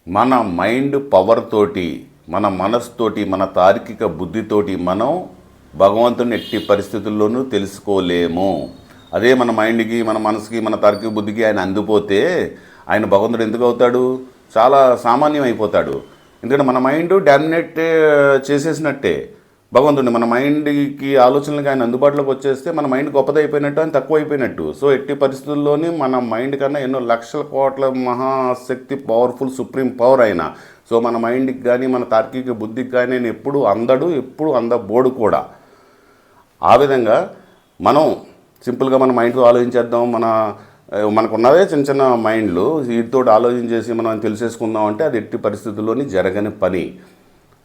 మన mind power తోటి, మన మనసుతోటి, మన తార్కిక బుద్ధితోటి మనం భగవంతుని ఎట్టి పరిస్థితుల్లోనూ తెలుసుకోలేము. అదే మన మైండ్కి, మన మనసుకి, మన తార్కిక బుద్ధికి ఆయన అందిపోతే ఆయన భగవంతుడు ఎందుకు అవుతాడు? చాలా సామాన్యం అయిపోతాడు. ఎందుకంటే మన మైండ్ డామినేట్ చేసేసినట్టే భగవంతుడిని. మన మైండ్కి ఆలోచనలకి ఆయన అందుబాటులోకి వచ్చేస్తే మన మైండ్ గొప్పదైపోయినట్టు, ఆయన తక్కువ అయిపోయినట్టు. సో ఎట్టి పరిస్థితుల్లోని మన మైండ్ కన్నా ఎన్నో లక్షల కోట్ల మహాశక్తి, పవర్ఫుల్ సుప్రీం పవర్ అయినా. సో మన మైండ్కి కానీ, మన తార్కిక బుద్ధికి కానీ నేను ఎప్పుడు అందడు, ఎప్పుడు అందబోడు కూడా. ఆ విధంగా మనం సింపుల్గా మన మైండ్తో ఆలోచించేద్దాం. మనకున్నదే చిన్న చిన్న మైండ్లు, వీటితో ఆలోచించేసి మనం తెలిసేసుకుందాం అంటే అది ఎట్టి పరిస్థితుల్లోని జరగని పని.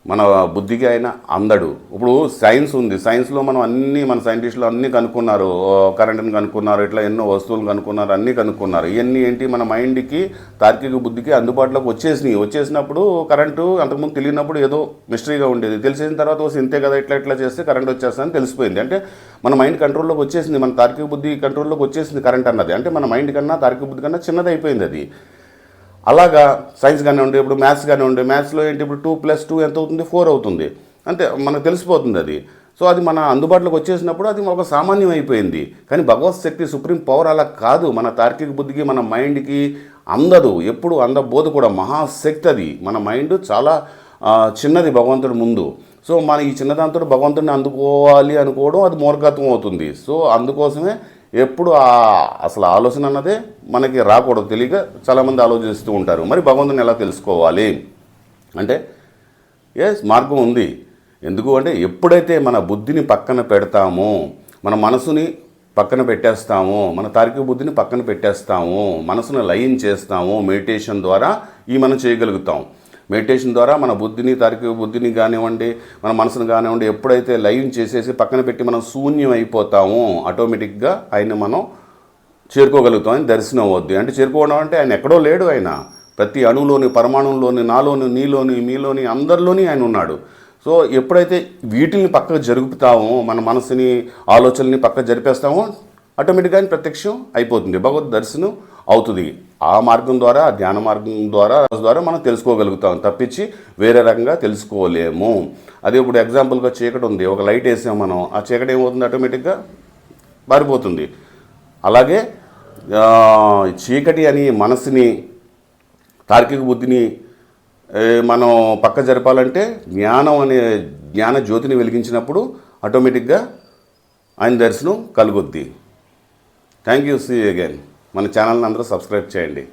మన బుద్ధికి ఆయన అందడు. ఇప్పుడు సైన్స్ ఉంది, సైన్స్లో మనం మన సైంటిస్టులు అన్నీ కనుక్కున్నారు, కరెంటుని కనుక్కున్నారు, ఇట్లా ఎన్నో వస్తువులు కనుక్కున్నారు, అన్నీ కనుక్కున్నారు. ఇవన్నీ ఏంటి? మన మైండ్కి, తార్కిక బుద్ధికి అందుబాటులోకి వచ్చేసినప్పుడు కరెంటు అంతకుముందు తెలియనప్పుడు ఏదో మిస్టరీగా ఉండేది. తెలిసిన తర్వాత ఇంతే కదా, ఇట్లా చేస్తే కరెంట్ వచ్చేస్తుందని తెలిసిపోయింది. అంటే మన మైండ్ కంట్రోల్లోకి వచ్చేసింది, మన తార్కిక బుద్ధి కంట్రోల్లోకి వచ్చేసింది కరెంట్ అన్నది. అంటే మన మైండ్ కన్నా, తార్కిక బుద్ధి కన్నా చిన్నది అయిపోయింది అది. అలాగా సైన్స్ కానీ ఉండే, ఇప్పుడు మ్యాథ్స్ కానీ ఉండే, మ్యాథ్స్లో ఏంటి, ఇప్పుడు 2+2 ఎంత అవుతుంది? 4 అవుతుంది. అంతే, మనకు తెలిసిపోతుంది అది. సో అది మన అందుబాటులోకి వచ్చేసినప్పుడు అది ఒక సామాన్యం అయిపోయింది. కానీ భగవత్ శక్తి, సుప్రీం పవర్ అలా కాదు. మన తార్కిక బుద్ధికి, మన మైండ్కి అందదు, ఎప్పుడు అందబోదు కూడా. మహాశక్తి అది. మన మైండ్ చాలా చిన్నది భగవంతుడి ముందు. సో మన ఈ చిన్నదాంతో భగవంతుడిని అందుకోవాలి అనుకోవడం అది మూర్ఖత్వం అవుతుంది. సో అందుకోసమే ఎప్పుడు అసలు ఆలోచన అన్నదే మనకి రాకూడదు. తెలియక చాలామంది ఆలోచిస్తూ ఉంటారు. మరి భగవంతుని ఎలా తెలుసుకోవాలి అంటే మార్గం ఉంది. ఎందుకు అంటే ఎప్పుడైతే మన బుద్ధిని పక్కన పెడతామో, మన మనసుని పక్కన పెట్టేస్తామో, మన తార్కిక బుద్ధిని పక్కన పెట్టేస్తామో, మనసును లయం చేస్తామో, మెడిటేషన్ ద్వారా మనం చేయగలుగుతాం. మెడిటేషన్ ద్వారా మన బుద్ధిని, తార్కిక బుద్ధిని కానివ్వండి, మన మనసును కానివ్వండి, ఎప్పుడైతే లైవ్ చేసేసి పక్కన పెట్టి మనం శూన్యం అయిపోతామో ఆటోమేటిక్గా ఆయన మనం చేరుకోగలుగుతాం. ఆయన దర్శనం అవుద్ది. అంటే చేరుకోవడం అంటే ఆయన ఎక్కడో లేడు, ఆయన ప్రతి అణువులోని, పరమాణువులోని, నాలోని, నీలోని, మీలోని, అందరిలోని ఆయన ఉన్నాడు. సో ఎప్పుడైతే వీటిని పక్కకు జరుపుతామో, మన మనసుని, ఆలోచనని పక్కకు జరిపేస్తామో ఆటోమేటిక్గా ఆయన ప్రత్యక్షం అయిపోతుంది, భగవద్ దర్శనం అవుతుంది. ఆ మార్గం ద్వారా, ధ్యాన మార్గం ద్వారా మనం తెలుసుకోగలుగుతాం తప్పించి వేరే రకంగా తెలుసుకోలేము. అదే ఇప్పుడు ఎగ్జాంపుల్గా చీకటి ఉంది, ఒక లైట్ వేసాం మనం, ఆ చీకటి ఏమవుతుంది? ఆటోమేటిక్గా మారిపోతుంది. అలాగే చీకటి అని మనసుని, తార్కిక బుద్ధిని మనం పక్క జరపాలంటే జ్ఞాన జ్యోతిని వెలిగించినప్పుడు ఆటోమేటిక్గా ఆయన దర్శనం కలుగుద్ది. Thank you. See again. మన ఛానల్ని అందరూ సబ్స్క్రైబ్ చేయండి.